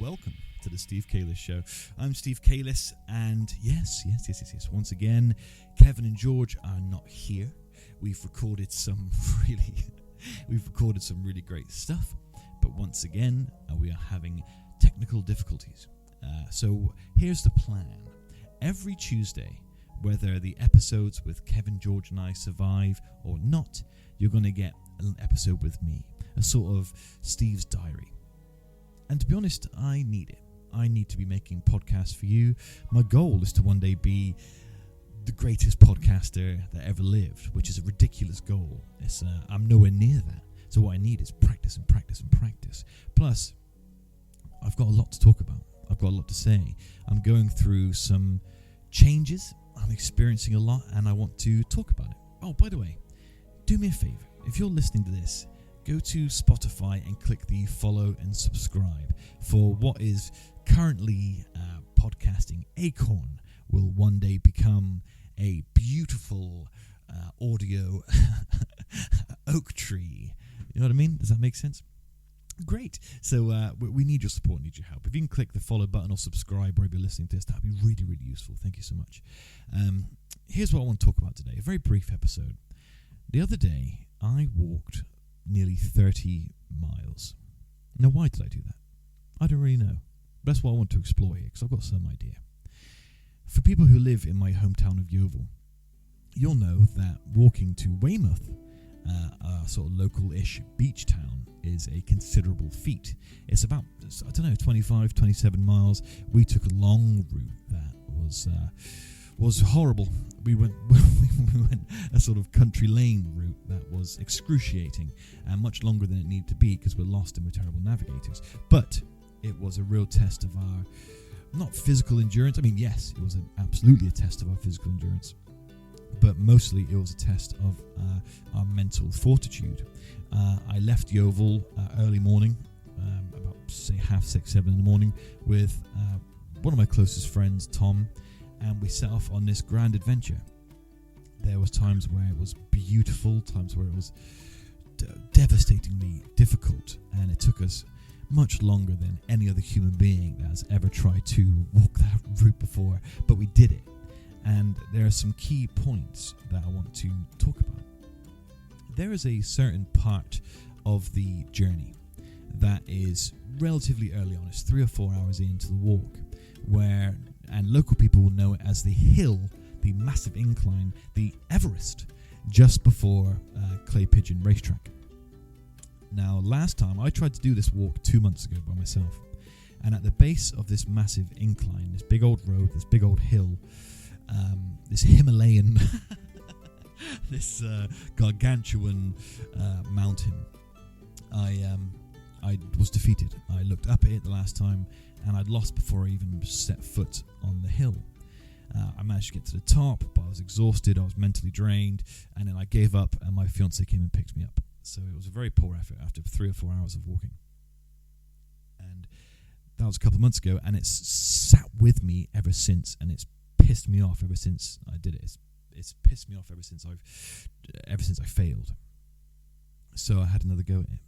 welcome to the Steve Kalis Show. I'm Steve Kalis, and yes, once again, Kevin and George are not here. We've recorded some really great stuff, but once again, we are having technical difficulties. So here's the plan. Every Tuesday, whether the episodes with Kevin, George, and I survive or not, you're going to get an episode with me, a sort of Steve's diary. And to be honest, I need it. I need to be making podcasts for you. My goal is to one day be the greatest podcaster that ever lived, which is a ridiculous goal. I'm nowhere near that. So what I need is practice and practice and practice. Plus, I've got a lot to talk about. I've got a lot to say. I'm going through some changes. I'm experiencing a lot, and I want to talk about it. Oh, by the way, do me a favor. If you're listening to this, go to Spotify and click the follow and subscribe for what is currently podcasting acorn will one day become a beautiful audio oak tree. You know what I mean? Does that make sense? Great. So we need your support, need your help. If you can click the follow button or subscribe wherever you're listening to this, that'd be really, really useful. Thank you so much. Here's what I want to talk about today. A very brief episode. The other day, I walked nearly 30 miles. Now, why did I do that? I don't really know. But that's what I want to explore here, because I've got some idea. For people who live in my hometown of Yeovil, you'll know that walking to Weymouth, a sort of local-ish beach town, is a considerable feat. It's about, 25, 27 miles. We took a long route that was horrible. We went a sort of country lane route that was excruciating and much longer than it needed to be because we're lost and we're terrible navigators. But it was a real test of our, not physical endurance. I mean, yes, it was absolutely a test of our physical endurance, but mostly it was a test of our mental fortitude. I left Yeovil early morning, about say 6:30, 7 in the morning, with one of my closest friends, Tom, and we set off on this grand adventure. There was times where it was beautiful, times where it was devastatingly difficult, and it took us much longer than any other human being that has ever tried to walk that route before, but we did it. And there are some key points that I want to talk about. There is a certain part of the journey that is relatively early on. It's 3 or 4 hours into the walk, where, and local people will know it as the hill, the massive incline, the Everest, just before Clay Pigeon Racetrack. Now, last time I tried to do this walk 2 months ago by myself, and at the base of this massive incline, this big old road, this big old hill, this Himalayan, this gargantuan mountain, I was defeated. I looked up at it the last time, and I'd lost before I even set foot on the hill. I managed to get to the top, but I was exhausted, I was mentally drained, and then I gave up, and my fiancée came and picked me up. So it was a very poor effort after 3 or 4 hours of walking. And that was a couple of months ago, and it's sat with me ever since, and it's pissed me off ever since I did it. It's pissed me off ever since I failed. So I had another go at it,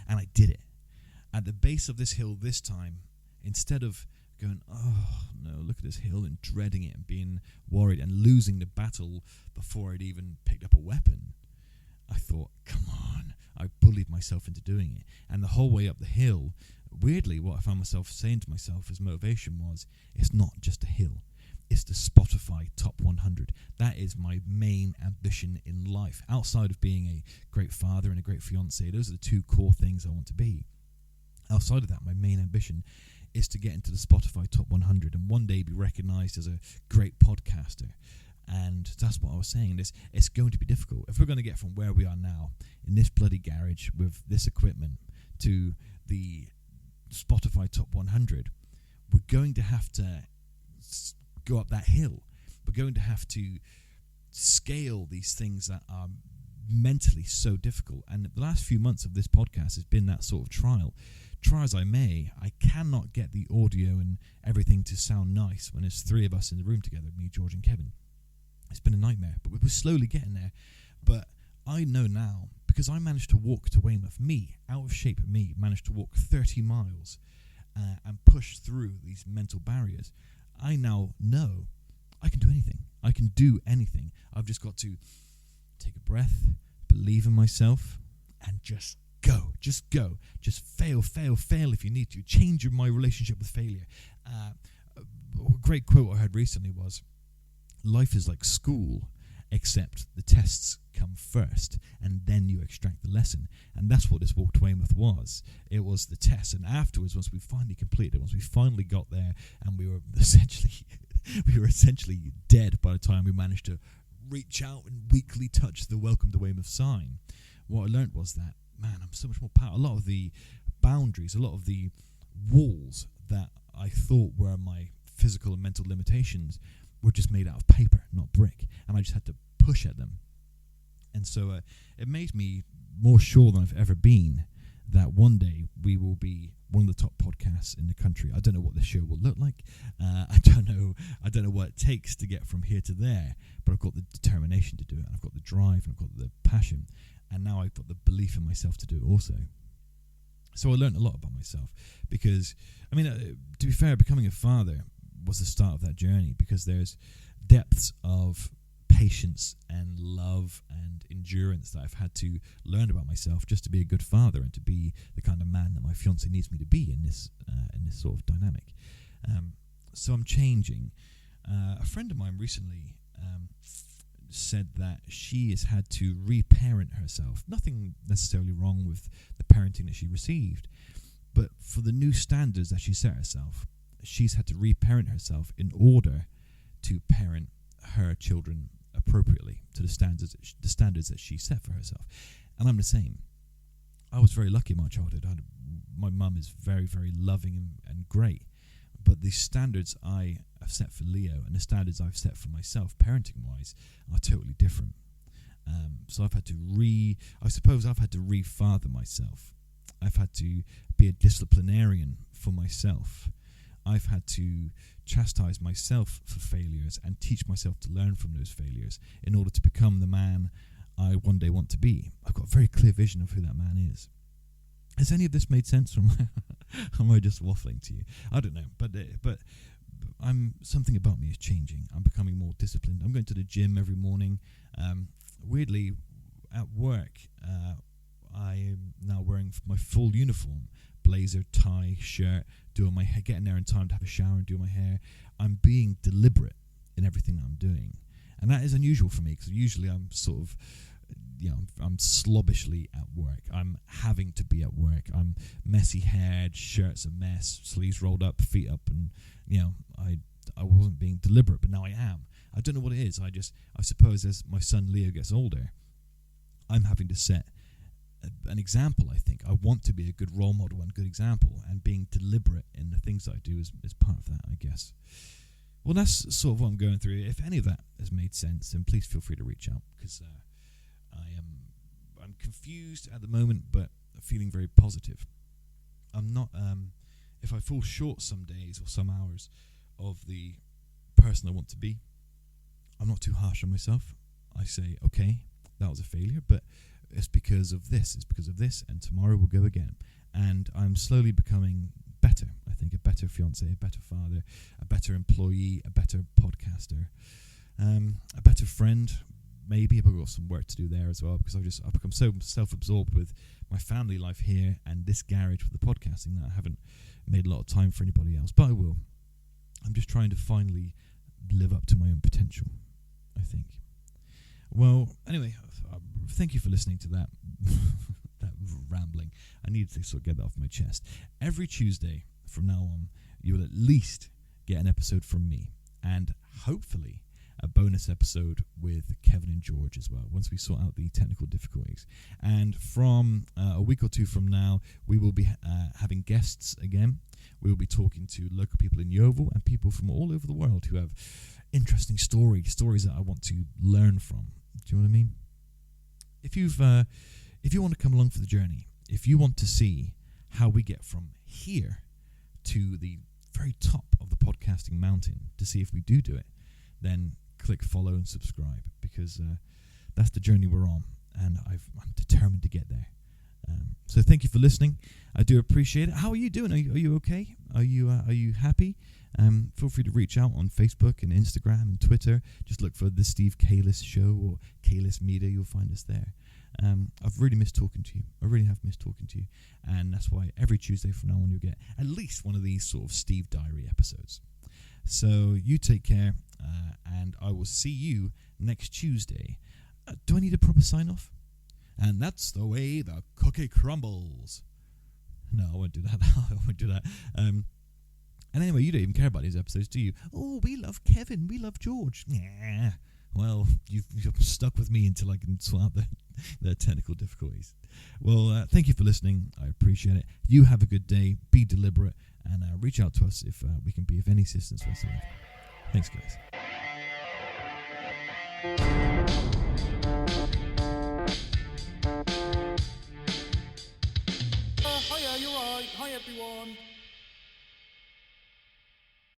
and I did it. At the base of this hill this time, instead of going, oh no, look at this hill, and dreading it and being worried and losing the battle before I'd even picked up a weapon, I thought, come on. I bullied myself into doing it. And the whole way up the hill, weirdly, what I found myself saying to myself as motivation was, it's not just a hill. It's the Spotify Top 100. That is my main ambition in life. Outside of being a great father and a great fiancé, those are the two core things I want to be. Outside of that, my main ambition is to get into the Spotify Top 100 and one day be recognized as a great podcaster. And that's what I was saying. It's going to be difficult. If we're going to get from where we are now, in this bloody garage with this equipment, to the Spotify Top 100, we're going to have to go up that hill. We're going to have to scale these things that are mentally so difficult. And the last few months of this podcast has been that sort of trial. Try as I may, I cannot get the audio and everything to sound nice when there's 3 of us in the room together, me, George, and Kevin. It's been a nightmare, but we're slowly getting there. But I know now, because I managed to walk to Weymouth, out of shape me, managed to walk 30 miles and push through these mental barriers, I now know I can do anything. I can do anything. I've just got to take a breath, believe in myself, and just go. Just go. Just fail if you need to. Change my relationship with failure. A great quote I heard recently was, life is like school, except the tests come first and then you extract the lesson. And that's what this walk to Weymouth was. It was the test, and afterwards, once we finally completed it, once we finally got there, and we were essentially dead by the time we managed to reach out and weakly touch the Welcome to Weymouth sign, what I learned was that, man, I'm so much more powerful. A lot of the boundaries, a lot of the walls that I thought were my physical and mental limitations were just made out of paper, not brick, and I just had to push at them. And so it made me more sure than I've ever been that one day we will be one of the top podcasts in the country. I don't know what the show will look like. I don't know what it takes to get from here to there, but I've got the determination to do it. I've got the drive, and I've got the passion, and now I've got the belief in myself to do it also. So I learned a lot about myself because, I mean, to be fair, becoming a father was the start of that journey, because there's depths of patience and love and endurance that I've had to learn about myself just to be a good father and to be the kind of man that my fiance needs me to be in this sort of dynamic. So I'm changing. A friend of mine recently said that she has had to reparent herself. Nothing necessarily wrong with the parenting that she received, but for the new standards that she set herself, she's had to reparent herself in order to parent her children appropriately to the standards that she set for herself. And I'm the same. I was very lucky in my childhood. My mum is very, very loving and great, but the standards I have set for Leo and the standards I've set for myself, parenting-wise, are totally different. So I've had to re-father myself. I've had to be a disciplinarian for myself. I've had to chastise myself for failures and teach myself to learn from those failures in order to become the man I one day want to be. I've got a very clear vision of who that man is. Has any of this made sense, or am I just waffling to you? I don't know, but something about me is changing. I'm becoming more disciplined. I'm going to the gym every morning. Weirdly, at work, I am now wearing my full uniform. Blazer, tie, shirt, doing my hair, getting there in time to have a shower and do my hair. I'm being deliberate in everything that I'm doing. And that is unusual for me, because usually I'm sort of, I'm slobbishly at work. I'm having to be at work. I'm messy haired, shirt's a mess, sleeves rolled up, feet up, and, I wasn't being deliberate, but now I am. I don't know what it is. I suppose as my son Leo gets older, I'm having to set an example. I think I want to be a good role model and good example, and being deliberate in the things that I do is part of that, I guess. Well, that's sort of what I'm going through. If any of that has made sense, then please feel free to reach out, because I'm confused at the moment, but feeling very positive. I'm not. If I fall short some days or some hours of the person I want to be, I'm not too harsh on myself. I say, okay, that was a failure, but it's because of this, and tomorrow we'll go again. And I'm slowly becoming better, I think, a better fiance, a better father, a better employee, a better podcaster, a better friend. Maybe I've got some work to do there as well, because I've become so self-absorbed with my family life here and this garage with the podcasting that I haven't made a lot of time for anybody else, but I will. I'm just trying to finally live up to my own potential, I think. Well, anyway, thank you for listening to that that rambling. I needed to sort of get that off my chest. Every Tuesday from now on, you will at least get an episode from me, and hopefully a bonus episode with Kevin and George as well, once we sort out the technical difficulties. And from a week or two from now, we will be having guests again. We will be talking to local people in Yeovil and people from all over the world who have interesting stories that I want to learn from. Do you know what I mean? If you want to come along for the journey, if you want to see how we get from here to the very top of the podcasting mountain, to see if we do it, then click follow and subscribe, because that's the journey we're on, and I'm determined to get there. So thank you for listening. I do appreciate it. How are you doing? Are you okay? Are you happy? Feel free to reach out on Facebook and Instagram and Twitter. Just look for The Steve Kalis Show or Kalis Media. You'll find us there. I've really missed talking to you. I really have missed talking to you. And that's why every Tuesday from now on you'll get at least one of these sort of Steve Diary episodes. So you take care, and I will see you next Tuesday. Do I need a proper sign-off? And that's the way the cookie crumbles. No, I won't do that. I won't do that. And anyway, you don't even care about these episodes, do you? Oh, we love Kevin. We love George. Yeah. Well, you're stuck with me until I can sort out the technical difficulties. Well, thank you for listening. I appreciate it. You have a good day. Be deliberate. And reach out to us if we can be of any assistance whatsoever. Thanks, guys. Hiya, you're right. Hi, everyone.